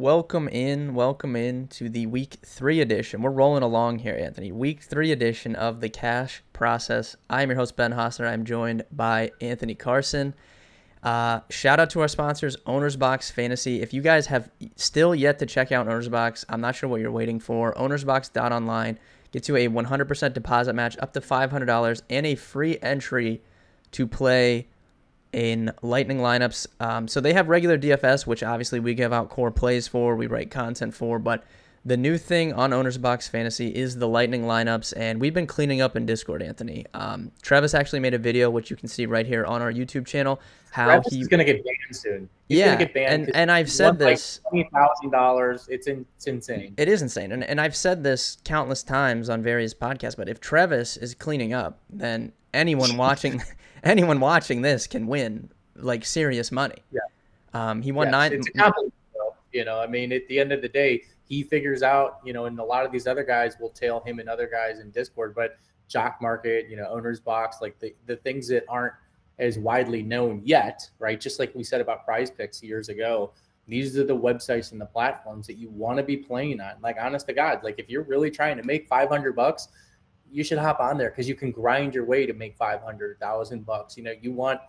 Welcome in to the week 3 edition. We're rolling along here, Anthony. Week 3 edition of the Cash Process. I am your host, Ben Hosner. I'm joined by Anthony Carson. Shout out to our sponsors, OwnersBox Fantasy. If you guys have still yet to check out OwnersBox, I'm not sure what you're waiting for. OwnersBox.online gets you a 100% deposit match up to $500 and a free entry to play in Lightning lineups. So they have regular DFS, which obviously we give out core plays for, we write content for, but the new thing on OwnersBox Fantasy is the Lightning lineups, and we've been cleaning up in Discord, Anthony. Travis actually made a video, which you can see right here on our YouTube channel, how Travis he... is going to get banned soon. He's going to get banned. And I've said this. Like $20,000. It's insane. It is insane. And I've said this countless times on various podcasts, but if Travis is cleaning up, then anyone watching this can win like serious money. Yeah. He won nine. It's a compliment, though. I mean, at the end of the day, he figures out, and a lot of these other guys will tail him and other guys in Discord, but Jock Market, OwnersBox, like the things that aren't as widely known yet, right? Just like we said about Prize Picks years ago, these are the websites and the platforms that you want to be playing on. Like, honest to God, like if you're really trying to make $500, you should hop on there because you can grind your way to make $500,000. You want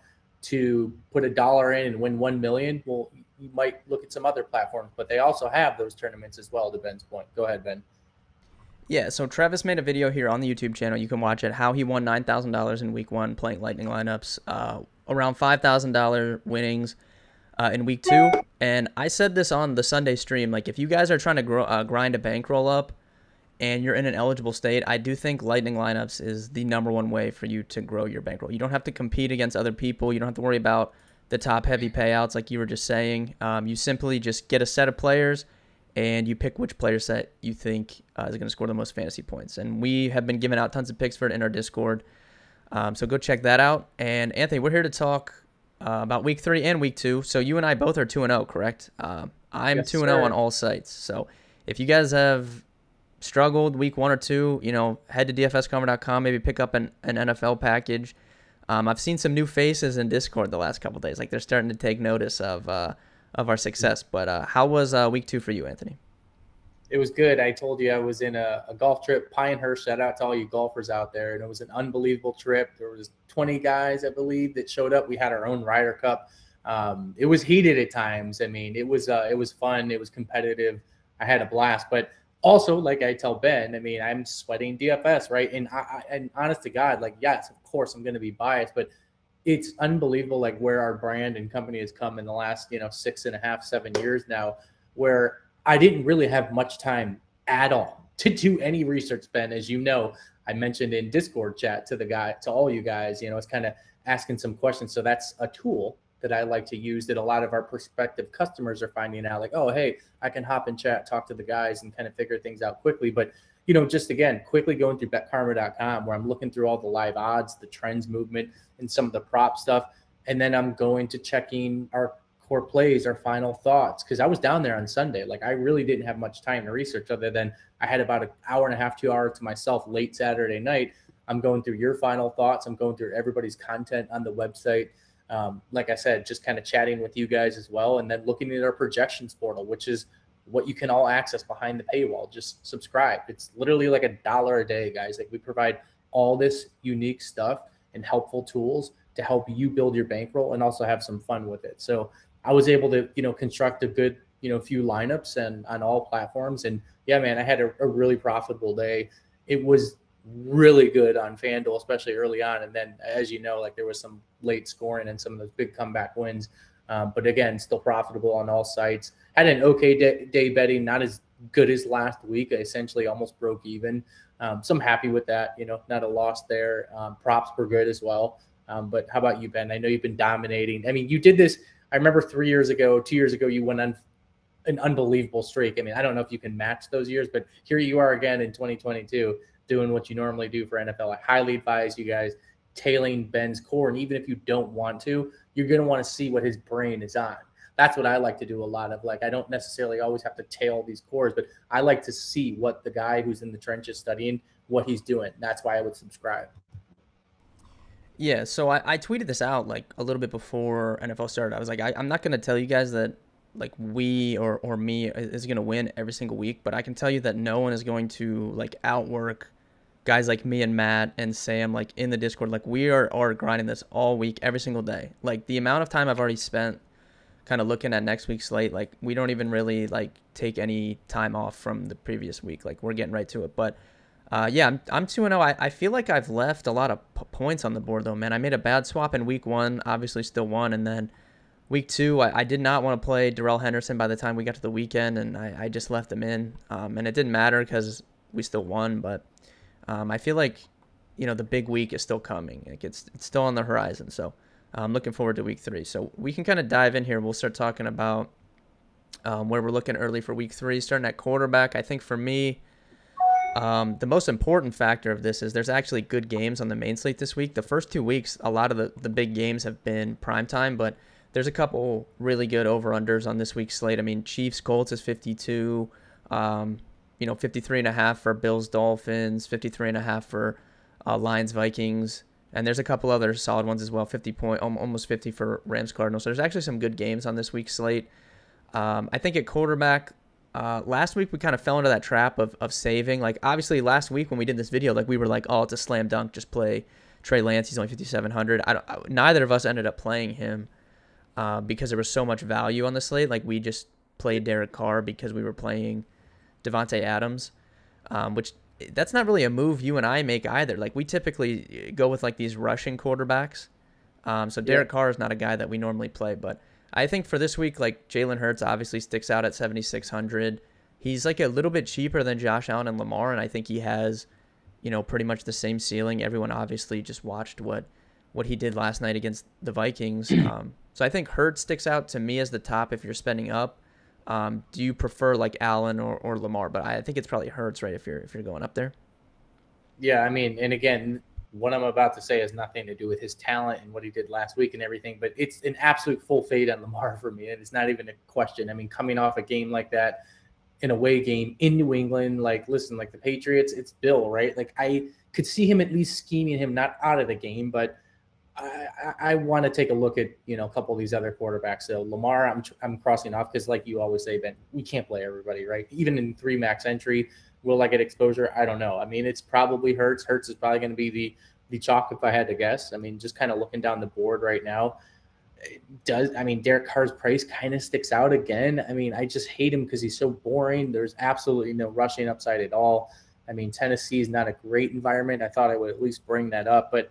to put $1 in and win 1 million. Well, you might look at some other platforms, but they also have those tournaments as well, to Ben's point. Go ahead, Ben. Yeah, so Travis made a video here on the YouTube channel. You can watch it, how he won $9,000 in week 1 playing Lightning lineups, around $5,000 winnings in week 2. And I said this on the Sunday stream, like if you guys are trying to grind a bankroll up and you're in an eligible state, I do think Lightning lineups is the #1 way for you to grow your bankroll. You don't have to compete against other people. You don't have to worry about the top heavy payouts like you were just saying. You simply just get a set of players and you pick which player set you think is going to score the most fantasy points. And we have been giving out tons of picks for it in our Discord. So go check that out. And Anthony, we're here to talk about week 3 and week 2. So you and I both are 2-0, correct? I'm 2-0 on all sites. So if you guys have struggled week 1 or 2, head to dfscover.com, maybe pick up an NFL package. I've seen some new faces in Discord the last couple of days. Like they're starting to take notice of our success. But how was week 2 for you, Anthony? It was good. I told you I was in a golf trip, Pinehurst. Shout out to all you golfers out there. And it was an unbelievable trip. There was 20 guys, I believe, that showed up. We had our own Ryder Cup. It was heated at times. I mean, it was fun. It was competitive. I had a blast. But also, like I tell Ben, I mean, I'm sweating DFS, right? And honest to God, like, yes, of course, I'm going to be biased, but it's unbelievable, like where our brand and company has come in the last, 6.5, 7 years now, where I didn't really have much time at all to do any research, Ben. As you know, I mentioned in Discord chat to all you guys, it's kind of asking some questions. So that's a tool that I like to use that a lot of our prospective customers are finding out, like, oh, hey, I can hop in chat, talk to the guys and kind of figure things out quickly. But, just again, quickly going through betkarma.com where I'm looking through all the live odds, the trends movement, and some of the prop stuff. And then I'm going to checking our core plays, our final thoughts, because I was down there on Sunday. Like, I really didn't have much time to research other than I had about an hour and a half, 2 hours to myself late Saturday night. I'm going through your final thoughts. I'm going through everybody's content on the website. Like I said, just kind of chatting with you guys as well. And then looking at our projections portal, which is what you can all access behind the paywall. Just subscribe. It's literally like $1 a day, guys. Like we provide all this unique stuff and helpful tools to help you build your bankroll and also have some fun with it. So I was able to, construct a good, few lineups and on all platforms. And yeah, man, I had a really profitable day. It was really good on FanDuel, especially early on. And then, as you know, like there was some late scoring and some of those big comeback wins. But again, still profitable on all sites. Had an okay day betting, not as good as last week. I essentially almost broke even. So I'm happy with that, not a loss there. Props were good as well. But how about you, Ben? I know you've been dominating. I mean, you did this, I remember 2 years ago, you went on an unbelievable streak. I mean, I don't know if you can match those years, but here you are again in 2022 doing what you normally do for NFL. I highly advise you guys tailing Ben's core. And even if you don't want to, you're going to want to see what his brain is on. That's what I like to do a lot of. Like, I don't necessarily always have to tail these cores, but I like to see what the guy who's in the trenches studying, what he's doing. That's why I would subscribe. Yeah, so I tweeted this out like a little bit before NFL started. I was like, I'm not going to tell you guys that like we or me is going to win every single week, but I can tell you that no one is going to like outwork guys like me and Matt and Sam like in the Discord. Like we are grinding this all week, every single day. Like the amount of time I've already spent kind of looking at next week's slate, like we don't even really like take any time off from the previous week. Like we're getting right to it. But yeah, I'm 2-0. I feel like I've left a lot of points on the board though, man. I made a bad swap in week 1, obviously still won, and then week 2, I did not want to play Daryl Henderson by the time we got to the weekend, and I just left him in, and it didn't matter because we still won. But I feel like, you know, the big week is still coming. Like it's still on the horizon. So I'm looking forward to week 3. So we can kind of dive in here. We'll start talking about where we're looking early for week 3, starting at quarterback. I think for me, the most important factor of this is there's actually good games on the main slate this week. The first 2 weeks, a lot of the big games have been primetime, but there's a couple really good over-unders on this week's slate. I mean, Chiefs-Colts is 52, 53.5 for Bills-Dolphins, 53.5 for Lions-Vikings, and there's a couple other solid ones as well, almost 50 for Rams-Cardinals. So there's actually some good games on this week's slate. I think at quarterback, last week we kind of fell into that trap of saving. Like, obviously, last week when we did this video, like we were like, oh, it's a slam dunk, just play Trey Lance. He's only 5,700. Neither of us ended up playing him. Because there was so much value on the slate. Like we just played Derek Carr because we were playing Devontae Adams, which that's not really a move you and I make either. Like we typically go with like these rushing quarterbacks. So Derek Carr is not a guy that we normally play, but I think for this week, like Jalen Hurts obviously sticks out at 7,600. He's like a little bit cheaper than Josh Allen and Lamar, and I think he has, you know, pretty much the same ceiling. Everyone obviously just watched what he did last night against the Vikings. So I think Hurts sticks out to me as the top if you're spending up. Do you prefer like Allen or Lamar? But I think it's probably Hurts, right, if you're going up there. Yeah, I mean, and again, what I'm about to say has nothing to do with his talent and what he did last week and everything, but it's an absolute full fade on Lamar for me, and it's not even a question. I mean, coming off a game like that, an away game in New England, like, listen, like the Patriots, it's Bill, right? Like I could see him at least scheming him not out of the game, but I want to take a look at, you know, a couple of these other quarterbacks. So Lamar, I'm crossing off because, like you always say, Ben, we can't play everybody, right? Even in 3 max entry, will I get exposure? I don't know. I mean, it's probably Hurts. Hurts is probably going to be the chalk if I had to guess. I mean, just kind of looking down the board right now, Derek Carr's price kind of sticks out again. I mean, I just hate him because he's so boring. There's absolutely no rushing upside at all. I mean, Tennessee is not a great environment. I thought I would at least bring that up, but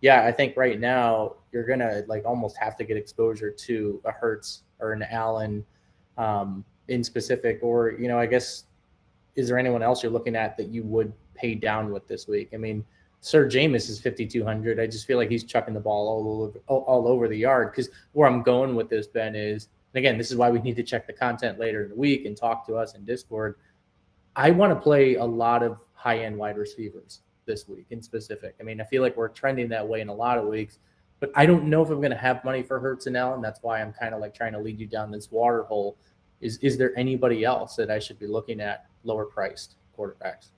yeah, I think right now you're going to like almost have to get exposure to a Hurts or an Allen in specific, or, you know, I guess, is there anyone else you're looking at that you would pay down with this week? I mean, Sir Jameis is 5,200. I just feel like he's chucking the ball all over the yard, because where I'm going with this, Ben, is, and again, this is why we need to check the content later in the week and talk to us in Discord. I want to play a lot of high-end wide receivers this week in specific. I mean, I feel like we're trending that way in a lot of weeks, but I don't know if I'm going to have money for Hurts and Allen. That's why I'm kind of like trying to lead you down this water hole. Is there anybody else that I should be looking at lower priced quarterbacks?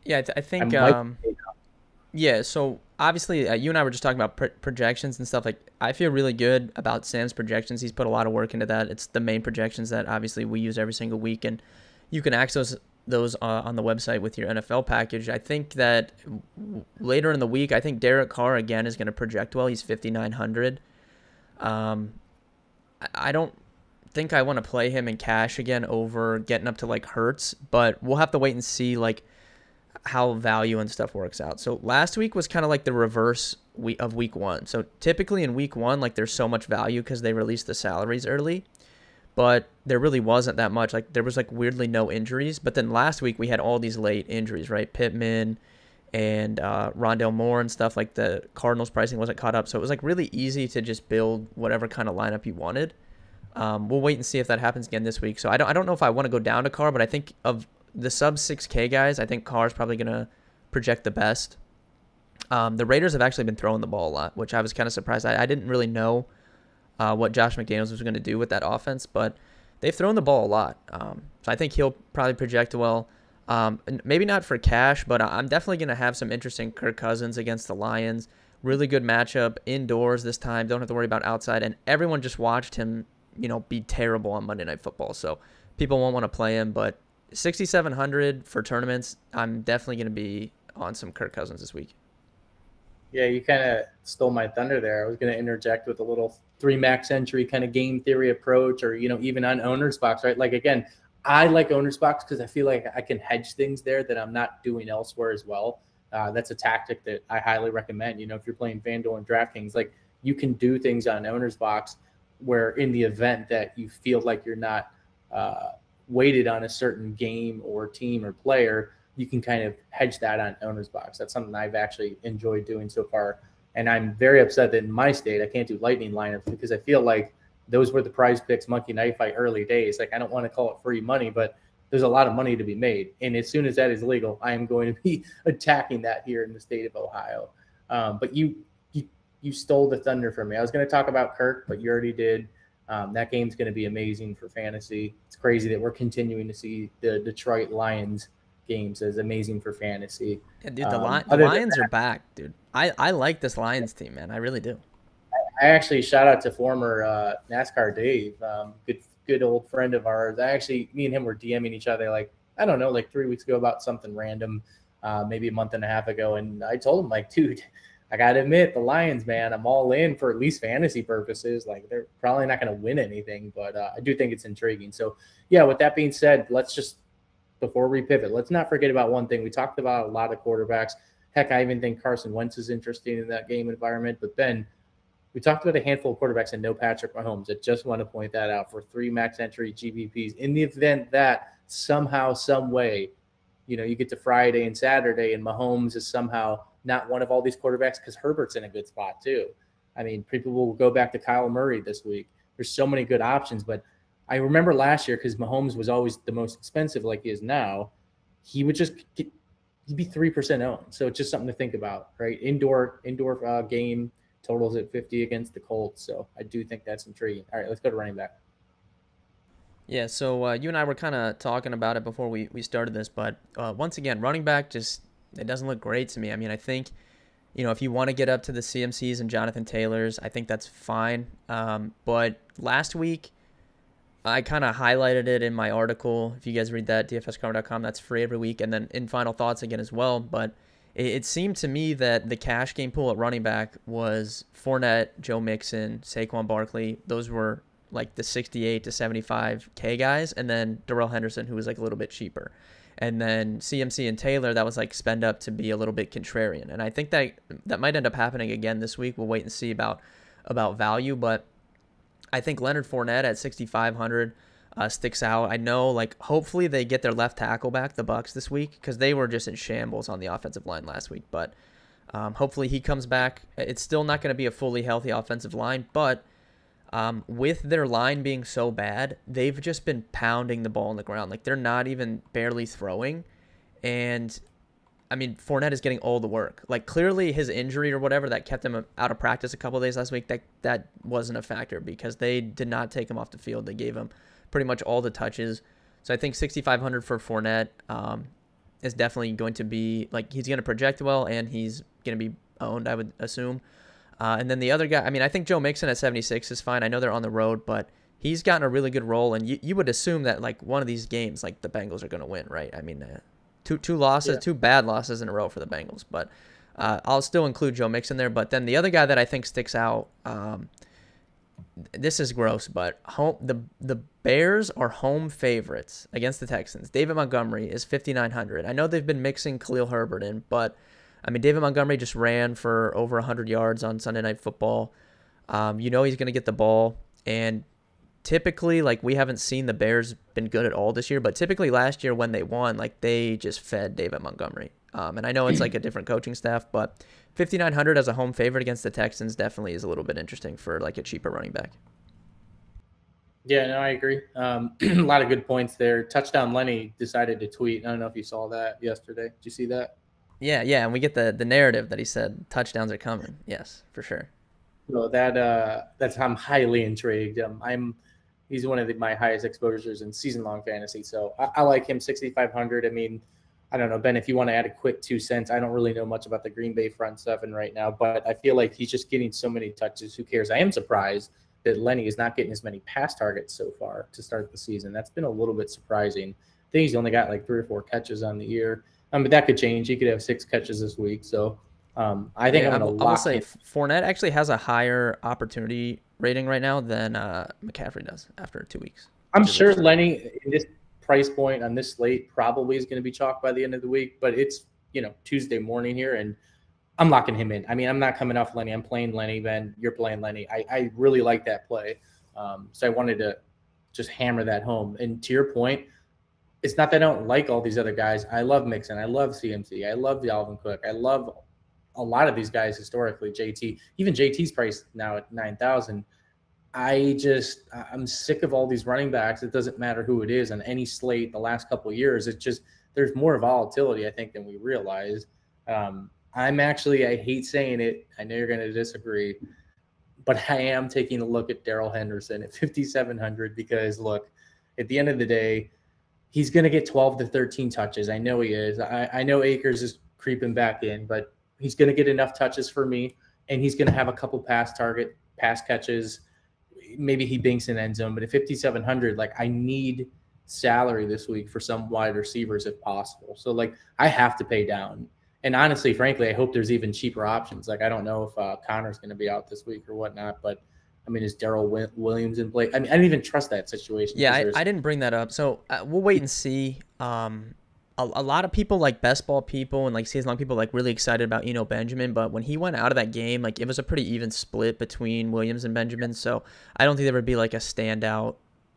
Yeah, I think, yeah, so obviously you and I were just talking about projections and stuff. Like, I feel really good about Sam's projections. He's put a lot of work into that. It's the main projections that obviously we use every single week, and you can access those on the website with your NFL package. I think that later in the week, I think Derek Carr again is going to project well. He's 5,900. I don't think I want to play him in cash again over getting up to like Hurts, but we'll have to wait and see like how value and stuff works out. So last week was kind of like the reverse of week 1. So typically in week 1, like there's so much value because they released the salaries early, but there really wasn't that much. Like there was like weirdly no injuries, but then last week we had all these late injuries, right? Pittman and Rondale Moore and stuff. Like the Cardinals pricing wasn't caught up, so it was like really easy to just build whatever kind of lineup you wanted. We'll wait and see if that happens again this week. So I don't know if I want to go down to Carr, but I think of the sub 6K guys, I think Carr's probably gonna project the best. The Raiders have actually been throwing the ball a lot, which I was kind of surprised. I didn't really know what Josh McDaniels was going to do with that offense, but they've thrown the ball a lot. So I think he'll probably project well. Maybe not for cash, but I'm definitely going to have some interesting Kirk Cousins against the Lions. Really good matchup indoors this time. Don't have to worry about outside. And everyone just watched him be terrible on Monday Night Football. So people won't want to play him, but 6,700 for tournaments, I'm definitely going to be on some Kirk Cousins this week. Yeah, you kind of stole my thunder there. I was going to interject with a little 3 max entry kind of game theory approach, or, even on OwnersBox, right? Like, again, I like OwnersBox because I feel like I can hedge things there that I'm not doing elsewhere as well. That's a tactic that I highly recommend. If you're playing FanDuel and DraftKings, like, you can do things on OwnersBox where in the event that you feel like you're not weighted on a certain game or team or player, you can kind of hedge that on OwnersBox. That's something I've actually enjoyed doing so far. And I'm very upset that in my state, I can't do lightning lineups because I feel like those were the prize picks monkey knife fight early days. Like, I don't want to call it free money, but there's a lot of money to be made. And as soon as that is legal, I am going to be attacking that here in the state of Ohio. But you stole the thunder from me. I was going to talk about Kirk, but you already did. That game's going to be amazing for fantasy. It's crazy that we're continuing to see the Detroit Lions games as amazing for fantasy. Yeah, dude, the Lions are back, dude. I like this Lions team, man. I really do. I actually shout out to former NASCAR Dave, good old friend of ours. Me and him were DMing each other like 3 weeks ago about something random, maybe a month and a half ago, and I told him, like, dude, I gotta admit, the Lions, man, I'm all in for at least fantasy purposes. Like, they're probably not going to win anything, but I do think it's intriguing. So, yeah, with that being said, before we pivot, let's not forget about one thing. We talked about a lot of quarterbacks. Heck, I even think Carson Wentz is interesting in that game environment. But Ben, we talked about a handful of quarterbacks and no Patrick Mahomes. I just want to point that out for 3 max entry GBPs. In the event that somehow, some way, you get to Friday and Saturday and Mahomes is somehow not one of all these quarterbacks, because Herbert's in a good spot too. I mean, people will go back to Kyle Murray this week. There's so many good options, but I remember last year, because Mahomes was always the most expensive like he is now, he'd be 3% owned. So it's just something to think about, right? Indoor game totals at 50 against the Colts. So I do think that's intriguing. All right, let's go to running back. Yeah, so you and I were kind of talking about it before we started this, but once again, running back it doesn't look great to me. I mean, I think, if you want to get up to the CMCs and Jonathan Taylors, I think that's fine. But last week, I kind of highlighted it in my article. If you guys read that, dfscover.com, that's free every week. And then in Final Thoughts again as well. But it seemed to me that the cash game pool at running back was Fournette, Joe Mixon, Saquon Barkley. Those were like the 68 to 75K guys. And then Daryl Henderson, who was like a little bit cheaper. And then CMC and Taylor, that was like spend up to be a little bit contrarian. And I think that might end up happening again this week. We'll wait and see about value. But I think Leonard Fournette at 6,500 sticks out. I know, like, hopefully they get their left tackle back, the Bucs, this week, because they were just in shambles on the offensive line last week. But hopefully he comes back. It's still not going to be a fully healthy offensive line, but with their line being so bad, they've just been pounding the ball on the ground. Like, they're not even barely throwing. And I mean, Fournette is getting all the work. Like, clearly his injury or whatever that kept him out of practice a couple of days last week, that wasn't a factor, because they did not take him off the field. They gave him pretty much all the touches. So I think 6,500 for Fournette is definitely going to be, like, he's going to project well, and he's going to be owned, I would assume. And then the other guy, I mean, I think Joe Mixon at 76 is fine. I know they're on the road, but he's gotten a really good role, and you would assume that, like, one of these games, like, the Bengals are going to win, right? I mean, two losses, yeah. 2 bad losses in a row for the Bengals, but I'll still include Joe Mixon there. But then the other guy that I think sticks out, this is gross, but the Bears are home favorites against the Texans. David Montgomery is 5,900. I know they've been mixing Khalil Herbert in, but I mean, David Montgomery just ran for over 100 yards on Sunday Night Football. He's going to get the ball, and typically, like, we haven't seen the Bears been good at all this year, but typically last year when they won, like, they just fed David Montgomery. And I know it's like a different coaching staff, but 5,900 as a home favorite against the Texans definitely is a little bit interesting for, like, a cheaper running back. Yeah, no, I agree. A lot of good points there. Touchdown Lenny decided to tweet. I don't know if you saw that yesterday. Did you see that? Yeah, and we get the narrative that he said touchdowns are coming. Yes, for sure. So that's I'm highly intrigued. He's one of my highest exposures in season-long fantasy, so I like him 6,500. I mean, I don't know, Ben, if you want to add a quick 2 cents, I don't really know much about the Green Bay front seven right now, but I feel like he's just getting so many touches. Who cares? I am surprised that Lenny is not getting as many pass targets so far to start the season. That's been a little bit surprising. I think he's only got like 3 or 4 catches on the year. But that could change. He could have 6 catches this week. So I think I'm going to I will lock say in. Fournette actually has a higher opportunity rating right now than McCaffrey does after 2 weeks. I'm sure Lenny, in this price point on this slate, probably is going to be chalked by the end of the week. But it's, Tuesday morning here, and I'm locking him in. I mean, I'm not coming off Lenny. I'm playing Lenny, Ben. You're playing Lenny. I really like that play. So I wanted to just hammer that home. And to your point, it's not that I don't like all these other guys. I love Mixon. I love CMC. I love Dalvin Cook. I love a lot of these guys historically. JT, even JT's priced now at 9,000. I'm sick of all these running backs. It doesn't matter who it is on any slate the last couple of years. It's just there's more volatility, I think, than we realize. I hate saying it. I know you're going to disagree, but I am taking a look at Daryl Henderson at 5,700 because, look, at the end of the day, he's going to get 12 to 13 touches. I know he is. I know Akers is creeping back in, but he's going to get enough touches for me, and he's going to have a couple pass catches. Maybe he binks in end zone, but at 5,700, like I need salary this week for some wide receivers if possible. So like I have to pay down. And honestly, frankly, I hope there's even cheaper options. Like I don't know if Connor's going to be out this week or whatnot, but I mean, is Daryl Williams in play? I mean, I don't even trust that situation. Yeah, I didn't bring that up. So we'll wait and see. A lot of people, like best ball people and like season long people, like really excited about Benjamin, but when he went out of that game, like it was a pretty even split between Williams and Benjamin. So I don't think there would be like a standout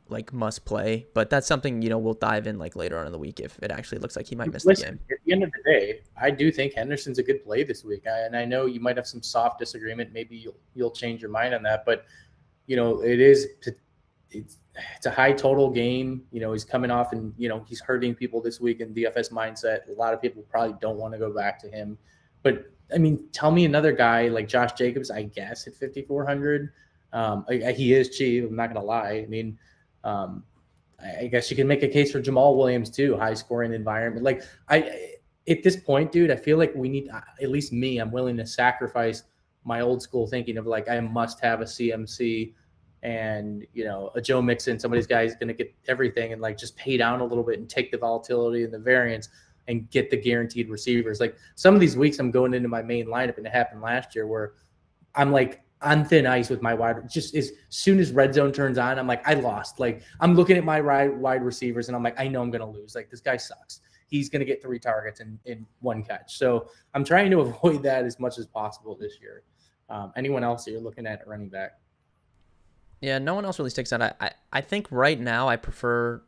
like must play, but that's something we'll dive in like later on in the week if it actually looks like he might miss the game. At the end of the day, I do think Henderson's a good play this week, and I know you might have some soft disagreement. Maybe you'll change your mind on that, but it's a high total game. He's coming off and, he's hurting people this week in DFS mindset. A lot of people probably don't want to go back to him. But, I mean, tell me another guy like Josh Jacobs, I guess, at 5,400. He is cheap. I'm not going to lie. I mean, I guess you can make a case for Jamal Williams, too, high-scoring environment. Like, at this point, dude, I feel like we need – at least me, I'm willing to sacrifice my old school thinking of, like, I must have a CMC – and, a Joe Mixon, somebody's guy is going to get everything and like just pay down a little bit and take the volatility and the variance and get the guaranteed receivers. Like some of these weeks I'm going into my main lineup, and it happened last year where I'm like on thin ice with my wide. Just as soon as red zone turns on, I'm like, I lost. Like I'm looking at my wide receivers and I'm like, I know I'm going to lose. Like this guy sucks. He's going to get 3 targets in 1 catch. So I'm trying to avoid that as much as possible this year. Anyone else that you're looking at running back? Yeah, no one else really sticks out. I think right now I prefer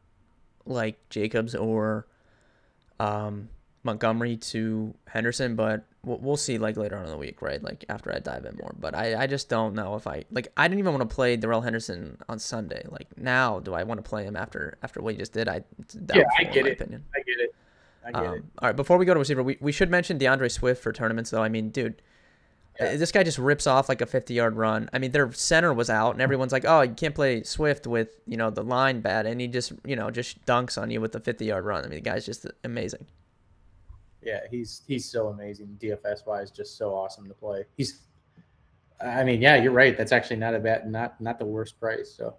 like Jacobs or Montgomery to Henderson, but we'll see like later on in the week, right? Like after I dive in more. But I just don't know if I didn't even want to play Daryl Henderson on Sunday. Like now, do I want to play him after what he just did? I get it. I get it. All right, before we go to receiver, we should mention DeAndre Swift for tournaments though. I mean, dude. Yeah. This guy just rips off like a 50-yard run. I mean, their center was out, and everyone's like, "Oh, you can't play Swift with the line bad," and he just just dunks on you with a 50-yard run. I mean, the guy's just amazing. Yeah, he's so amazing DFS wise, just so awesome to play. You're right. That's actually not a bad, not the worst price. So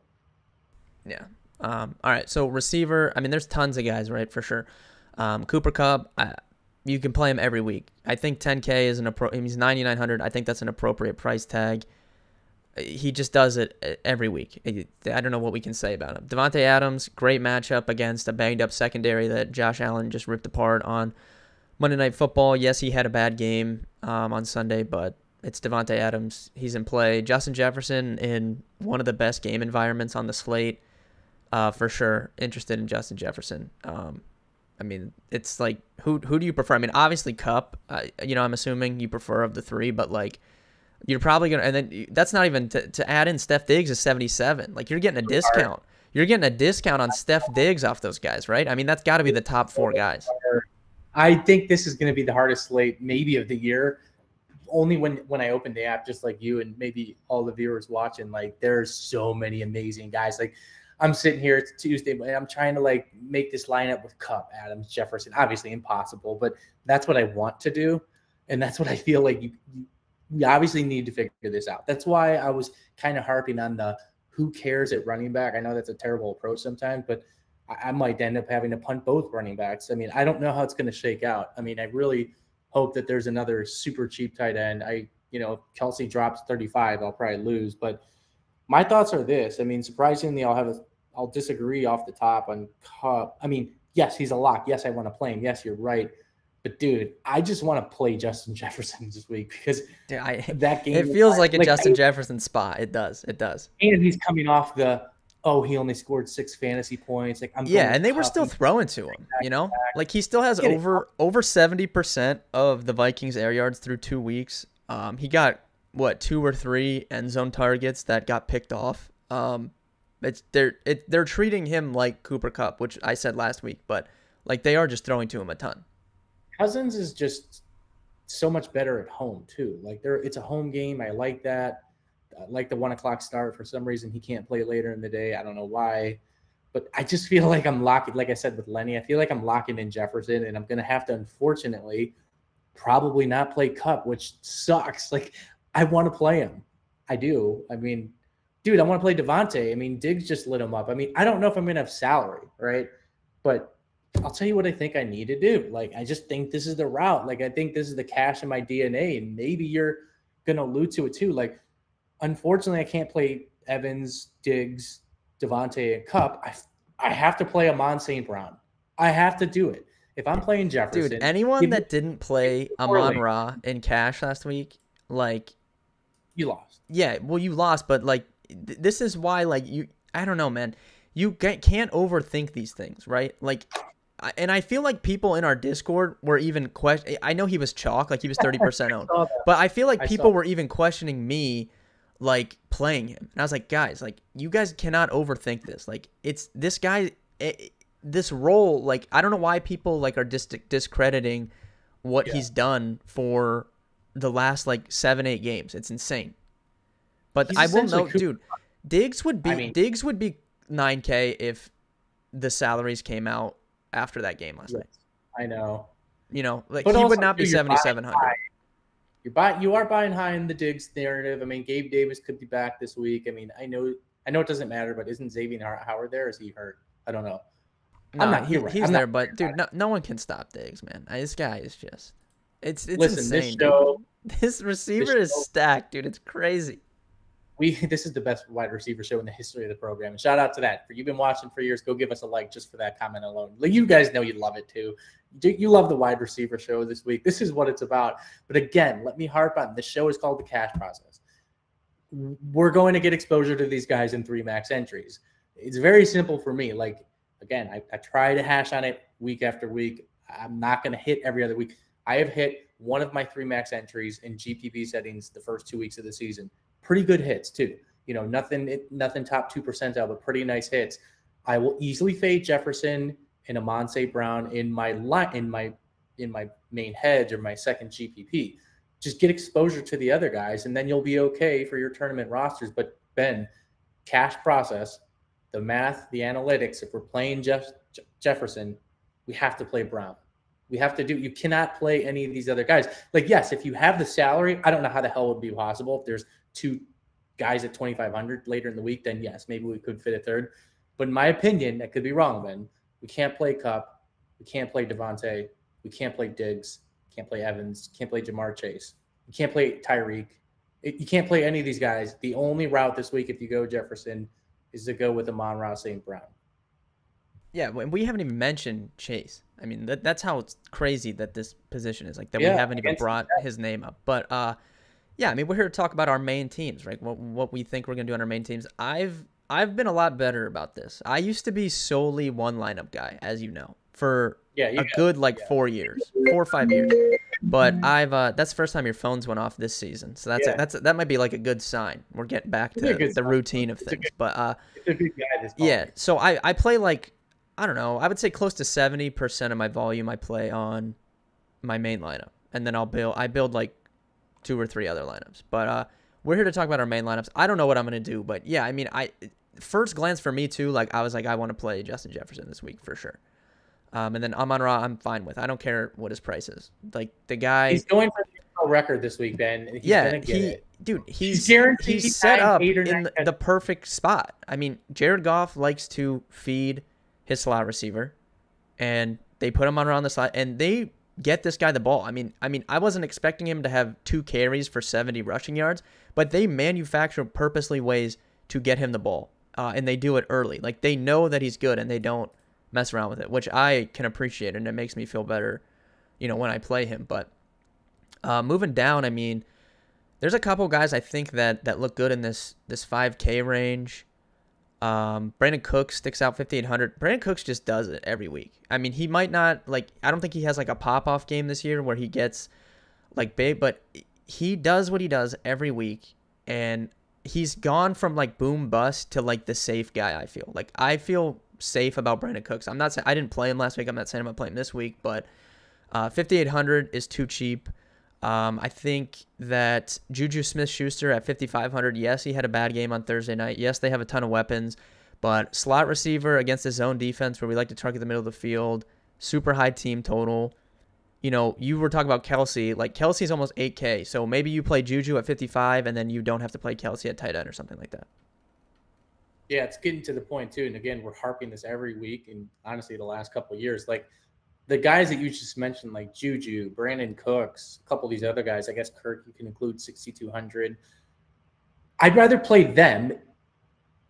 yeah. All right. So receiver. I mean, there's tons of guys, right? For sure. Cooper Kupp. You can play him every week. I think 10K is he's 9,900. I think that's an appropriate price tag. He just does it every week. I don't know what we can say about him. Devontae Adams, great matchup against a banged-up secondary that Josh Allen just ripped apart on Monday Night Football. Yes, he had a bad game on Sunday, but it's Devontae Adams. He's in play. Justin Jefferson in one of the best game environments on the slate, for sure. Interested in Justin Jefferson. I mean, it's like, who do you prefer? I mean, obviously Kupp, I'm assuming you prefer of the 3, but like, you're probably going to, and then that's not even to add in Steph Diggs is 77. Like you're getting a discount. You're getting a discount on Steph Diggs off those guys, right? I mean, that's got to be the top 4 guys. I think this is going to be the hardest slate maybe of the year. Only when I opened the app, just like you and maybe all the viewers watching, like there's so many amazing guys. Like I'm sitting here, it's Tuesday, but I'm trying to like make this lineup with Kupp, Adams, Jefferson. Obviously impossible, but that's what I want to do. And that's what I feel like you obviously need to figure this out. That's why I was kind of harping on the who cares at running back? I know that's a terrible approach sometimes, but I might end up having to punt both running backs. I mean, I don't know how it's going to shake out. I mean, I really hope that there's another super cheap tight end. Kelsey drops 35, I'll probably lose. But my thoughts are this. I mean, surprisingly, I'll disagree off the top on Cup. I mean, yes, he's a lock. Yes, I want to play him. Yes, you're right. But dude, I just want to play Justin Jefferson this week because that game. It feels like a Justin Jefferson spot. It does. It does. And he's coming off he only scored 6 fantasy points. Like and they were still throwing to him. Like he still has over 70% of the Vikings air yards through 2 weeks. He got 2 or 3 end zone targets that got picked off. They're treating him like Cooper Kupp, which I said last week, but like they are just throwing to him a ton. Cousins is just so much better at home too. Like it's a home game. I like that. I like the 1 o'clock start. For some reason, he can't play later in the day. I don't know why, but I just feel like I'm locking. Like I said with Lenny, I feel like I'm locking in Jefferson, and I'm going to have to, unfortunately, probably not play Kupp, which sucks. Like I want to play him. I do. I mean, dude, I want to play Devontae. I mean, Diggs just lit him up. I mean, I don't know if I'm going to have salary, right? But I'll tell you what I think I need to do. Like, I just think this is the route. Like, I think this is the cash in my DNA, and maybe you're going to allude to it too. Like, unfortunately, I can't play Evans, Diggs, Devontae, and Kupp. I have to play Amon St. Brown. I have to do it. If I'm playing Jefferson. Dude, anyone that didn't play Amon-Ra in cash last week, like. You lost. Yeah, well, you lost, but, like, this is why, like, I don't know, man. You can't overthink these things, right? Like. And I feel like people in our Discord were even I know he was chalk, like he was 30% owned, but I feel like people were even questioning me, like playing him. And I was like, guys, like you guys cannot overthink this. Like it's this guy, this role. Like I don't know why people like are discrediting what he's done for the last like 7-8 games. It's insane. But I will note, dude, Diggs would be 9K if the salaries came out after that game last night. I know. Like but he would not be 7,700. You are buying high in the Diggs narrative. I mean, Gabe Davis could be back this week. I mean, I know it doesn't matter, but isn't Xavier Howard there? Is he hurt? I don't know. No, he's there, but dude, no one can stop Diggs, man. This guy is just it's insane. This receiver is stacked, dude. It's crazy. This is the best wide receiver show in the history of the program. And shout out to that. You've been watching for years. Go give us a like just for that comment alone. You guys know you love it too. You love the wide receiver show this week. This is what it's about. But again, let me harp on this show is called the cash process. We're going to get exposure to these guys in 3 max entries. It's very simple for me. Like, again, I try to hash on it week after week. I'm not going to hit every other week. I have hit one of my 3 max entries in GPP settings the first 2 weeks of the season. Pretty good hits too. Nothing top 2 percentile, but pretty nice hits. I will easily fade Jefferson and Amon St. Brown in my main hedge or my second GPP. Just get exposure to the other guys, and then you'll be okay for your tournament rosters. But Ben, cash process, the math, the analytics. If we're playing Jefferson, we have to play Brown. We have to do. You cannot play any of these other guys. Like, yes, if you have the salary, I don't know how the hell it would be possible. If there's 2 guys at 2,500 later in the week, then yes, maybe we could fit a third. But in my opinion, that could be wrong, Ben. We can't play Kupp. We can't play Devontae. We can't play Diggs. Can't play Evans. Can't play Jamar Chase. You can't play Tyreek. You can't play any of these guys. The only route this week, if you go Jefferson, is to go with Amon-Ra St. Brown. Yeah, we haven't even mentioned Chase. I mean, that's how it's crazy that this position is like that. We haven't even brought his name up. But yeah, I mean, we're here to talk about our main teams, right? What we think we're gonna do on our main teams. I've been a lot better about this. I used to be solely one lineup guy, as you know, for a good 4 years, 4 or 5 years. But that's the first time your phones went off this season, so that might be like a good sign. We're getting back to the routine of things. But so I play like. I don't know. I would say close to 70% of my volume I play on my main lineup, and then I build like 2 or 3 other lineups. But we're here to talk about our main lineups. I don't know what I'm gonna do, but yeah, I mean, first glance for me too. Like I was like, I want to play Justin Jefferson this week for sure. And then Amon-Ra, I'm fine with. I don't care what his price is. Like the guy, he's going for NFL record this week, Ben. He's gonna get it. Dude, He's guaranteed he's set up 8 or in 9 the perfect spot. I mean, Jared Goff likes to feed his slot receiver, and they put him on around the slot, and they get this guy the ball. I mean, I wasn't expecting him to have 2 carries for 70 rushing yards, but they manufacture purposely ways to get him the ball, and they do it early. Like, they know that he's good, and they don't mess around with it, which I can appreciate, and it makes me feel better, when I play him. But moving down, I mean, there's a couple guys I think that look good in this 5K range. Brandon Cooks sticks out 5,800. Brandon Cooks just does it every week. I mean, he might not, I don't think he has a pop-off game this year where he gets big, but he does what he does every week, and he's gone from boom bust to the safe guy. I feel safe about Brandon Cooks. I'm not saying I didn't play him last week. I'm not saying I'm gonna play him this week, but 5,800 is too cheap. I think that Juju Smith-Schuster at 5,500, yes, he had a bad game on Thursday night. Yes, they have a ton of weapons, but slot receiver against the zone defense where we like to target the middle of the field, super high team total. You were talking about Kelsey. Kelsey's almost 8K, so maybe you play Juju at 55 and then you don't have to play Kelsey at tight end or something like that. Yeah, it's getting to the point, too. And, again, we're harping this every week, and honestly the last couple of years. The guys that you just mentioned, like Juju, Brandon Cooks, a couple of these other guys, I guess Kirk, you can include 6,200. I'd rather play them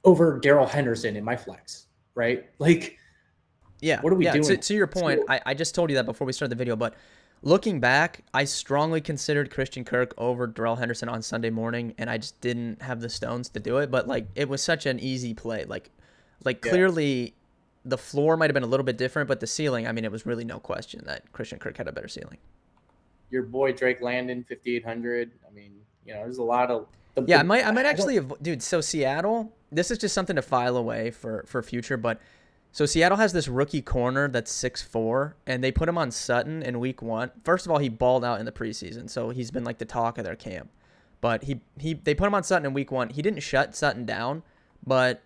over Daryl Henderson in my flex, right? Yeah. What are we doing? To your point, I just told you that before we started the video, but looking back, I strongly considered Christian Kirk over Daryl Henderson on Sunday morning, and I just didn't have the stones to do it. But it was such an easy play. Clearly, the floor might have been a little bit different, but the ceiling, I mean, it was really no question that Christian Kirk had a better ceiling. Your boy Drake Landon, 5,800. I mean, there's a lot of. I might actually, dude. So Seattle, this is just something to file away for future, but. So Seattle has this rookie corner that's 6'4", and they put him on Sutton in week 1. First of all, he balled out in the preseason, so he's been the talk of their camp. But they put him on Sutton in week 1. He didn't shut Sutton down, but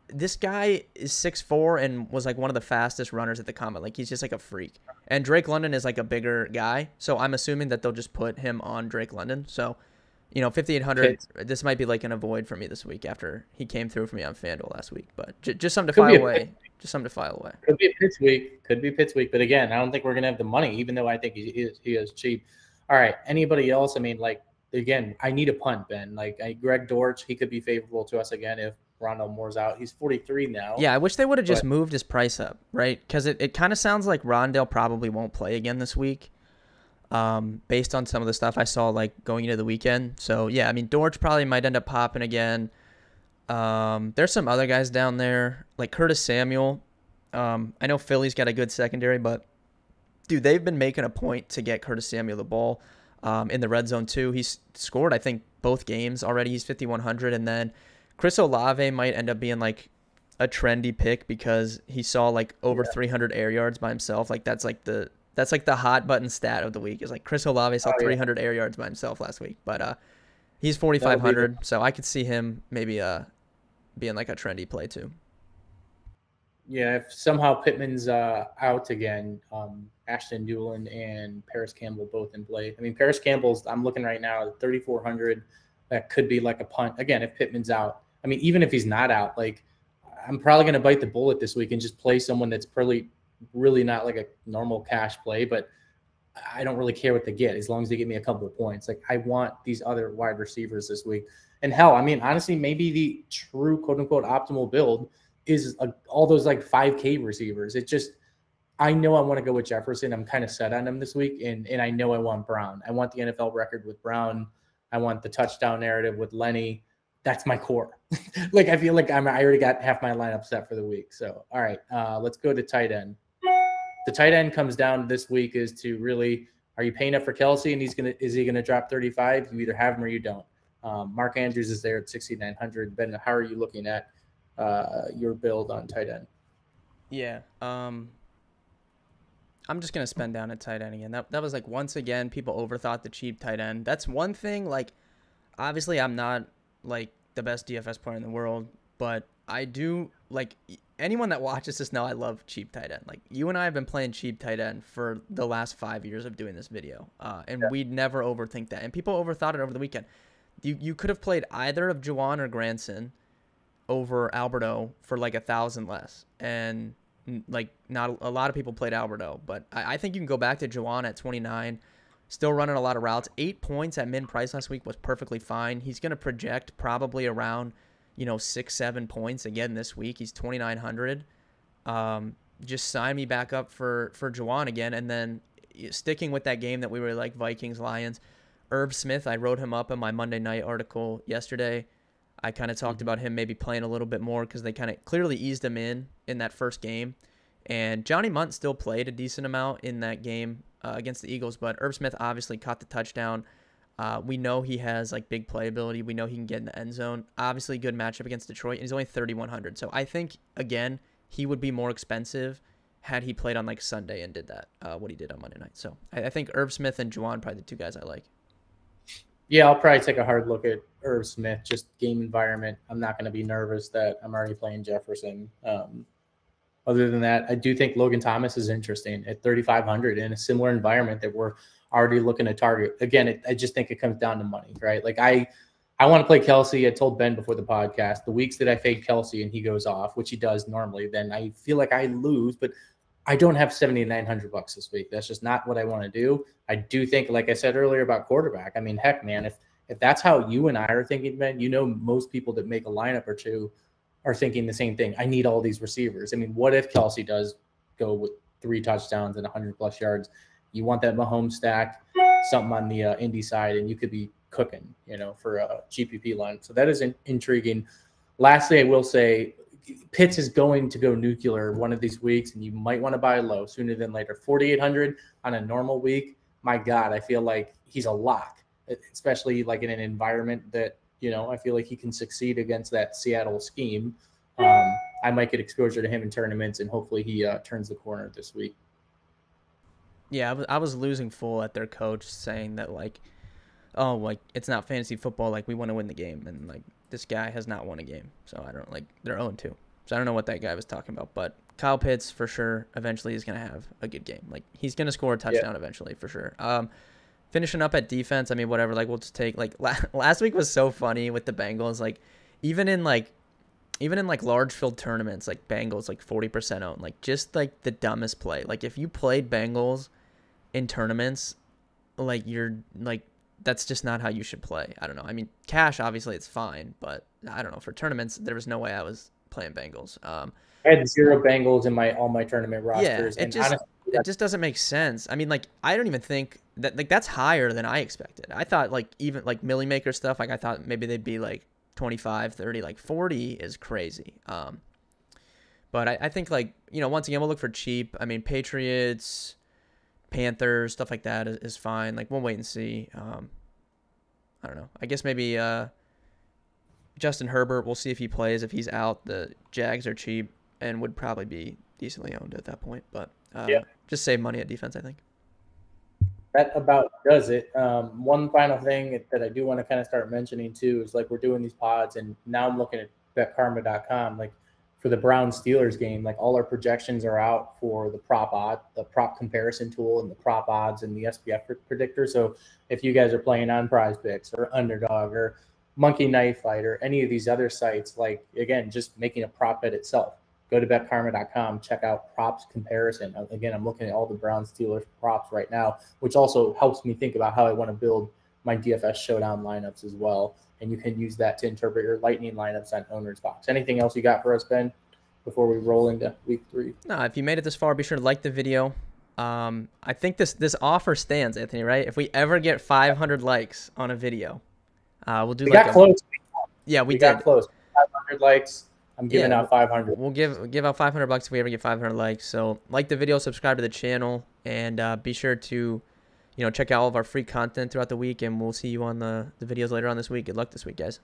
this guy is 6'4" and was one of the fastest runners at the combine. He's just a freak. And Drake London is a bigger guy, so I'm assuming that they'll just put him on Drake London. So, 5,800, this might be an avoid for me this week after he came through for me on FanDuel last week. But just something to file away. Just something to file away. Could be a Pitts week. But again, I don't think we're going to have the money, even though I think he is cheap. All right. Anybody else? I mean, again, I need a punt, Ben. Greg Dortch, he could be favorable to us again if Rondale Moore's out. He's 43 now. Yeah, I wish they would have just moved his price up, right? Because it kind of sounds like Rondale probably won't play again this week. Based on some of the stuff I saw going into the weekend. So yeah, I mean, Dortch probably might end up popping again. There's some other guys down there like Curtis Samuel. I know Philly's got a good secondary, but dude, they've been making a point to get Curtis Samuel the ball in the red zone too. He's scored, I think, both games already. He's 5,100, and then Chris Olave might end up being a trendy pick because he saw over 300 air yards by himself. That's the hot button stat of the week is Chris Olave saw 300 air yards by himself last week, but he's 4,500, so I could see him maybe being a trendy play too. Yeah, if somehow Pittman's out again, Ashton Newland and Paris Campbell both in play. I mean, Paris Campbell's, I'm looking right now at 3,400. That could be a punt again if Pittman's out. I mean, even if he's not out, I'm probably going to bite the bullet this week and just play someone that's really not a normal cash play, but I don't really care what they get as long as they give me a couple of points. I want these other wide receivers this week. And hell, I mean, honestly, maybe the true quote unquote optimal build is all those 5K receivers. It just, I know I want to go with Jefferson. I'm kind of set on him this week. And I know I want Brown. I want the NFL record with Brown. I want the touchdown narrative with Lenny. That's my core. I feel I already got half my lineup set for the week. So, all right, let's go to tight end. The tight end comes down this week is to really, are you paying up for Kelsey and is he gonna drop 35? You either have him or you don't. Mark Andrews is there at 6,900. Ben, how are you looking at your build on tight end? Yeah, I'm just gonna spend down at tight end again. That was once again people overthought the cheap tight end. That's one thing. Obviously I'm not the best DFS player in the world, but I do like anyone that watches this know I love cheap tight end. Like you and I have been playing cheap tight end for the last 5 years of doing this video, and we'd never overthink that. And people overthought it over the weekend. You could have played either of Juwan or Granson over Alberto for like 1,000 less, and like not a lot of people played Alberto, but I think you can go back to Juwan at 29, still running a lot of routes. 8 points at min price last week was perfectly fine. He's going to project probably around 6-7 points again this week. He's 2,900. Just sign me back up for Juwan again, and then sticking with that game that we were like Vikings Lions. Irv Smith, I wrote him up in my Monday night article yesterday. I kind of talked about him maybe playing a little bit more because they kind of clearly eased him in that first game. And Johnny Munt still played a decent amount in that game against the Eagles, but Irv Smith obviously caught the touchdown. We know he has like big playability. We know he can get in the end zone. Obviously, good matchup against Detroit, and he's only 3,100. So I think, again, he would be more expensive had he played on like Sunday and did that, what he did on Monday night. So I think Irv Smith and Juwan probably the two guys I like. Yeah, I'll probably take a hard look at Irv Smith, just game environment. I'm not going to be nervous that I'm already playing Jefferson. Other than that, I do think Logan Thomas is interesting at 3,500 in a similar environment that we're already looking to target. Again, I just think it comes down to money, right? Like I want to play Kelsey. I told Ben before the podcast, the weeks that I fade Kelsey and he goes off, which he does normally, then I feel like I lose, but I don't have $7,900 this week. That's just not what I want to do. I do think, like I said earlier about quarterback, I mean, heck, man, if that's how you and I are thinking, Ben, most people that make a lineup or two are thinking the same thing. I need all these receivers. I mean, what if Kelsey does go with 3 touchdowns and 100+ yards? You want that Mahomes stack, something on the Indy side, and you could be cooking, for a GPP line. So that is intriguing. Lastly, I will say Pitts is going to go nuclear one of these weeks, and you might want to buy low sooner than later. 4,800 on a normal week. My God, I feel like he's a lock, especially like in an environment that, I feel like he can succeed against that Seattle scheme. I might get exposure to him in tournaments, and hopefully he turns the corner this week. Yeah, I was losing full at their coach saying that like, oh, like it's not fantasy football. Like we want to win the game, and like this guy has not won a game, so I don't like they're 0-2. So I don't know what that guy was talking about, but Kyle Pitts for sure eventually is gonna have a good game. Like he's gonna score a touchdown eventually for sure. Finishing up at defense, I mean whatever. Like we'll just take like last week was so funny with the Bengals. Like even in large field tournaments, like Bengals like 40% owned. Like just like the dumbest play. Like if you played Bengals in tournaments, like you're like that's just not how you should play. I don't know. I mean, cash obviously it's fine, but I don't know. For tournaments, there was no way I was playing Bengals. I had 0 Bengals in all my tournament rosters. Yeah, it just doesn't make sense. I mean, like I don't even think that like that's higher than I expected. I thought like even like Millie Maker stuff, like I thought maybe they'd be like 25, 30, like 40 is crazy. But I think like, once again, we'll look for cheap. I mean, Patriots, Panthers, stuff like that is fine. Like we'll wait and see. I don't know. I guess maybe Justin Herbert, we'll see if he plays. If he's out, the Jags are cheap and would probably be decently owned at that point. But just save money at defense, I think. That about does it. One final thing that I do want to kind of start mentioning too is like we're doing these pods, and now I'm looking at betkarma.com. Like for the Browns-Steelers game, like all our projections are out for the prop comparison tool and the prop odds and the SPF predictor. So if you guys are playing on Prize Picks or Underdog or Monkey Knife Fight or any of these other sites, like again, just making a prop bet itself, go to betkarma.com, check out props comparison. Again, I'm looking at all the Browns-Steelers props right now, which also helps me think about how I want to build my DFS showdown lineups as well. And you can use that to interpret your lightning lineups on OwnersBox. Anything else you got for us, Ben, before we roll into week 3? No, if you made it this far, be sure to like the video. I think this offer stands, Anthony, right? If we ever get 500 likes on a video, we'll do got close. Yeah, we got close. 500 likes. I'm giving out 500. We'll give out $500 if we ever get 500 likes. So like the video, subscribe to the channel, and be sure to check out all of our free content throughout the week, and we'll see you on the videos later on this week. Good luck this week, guys.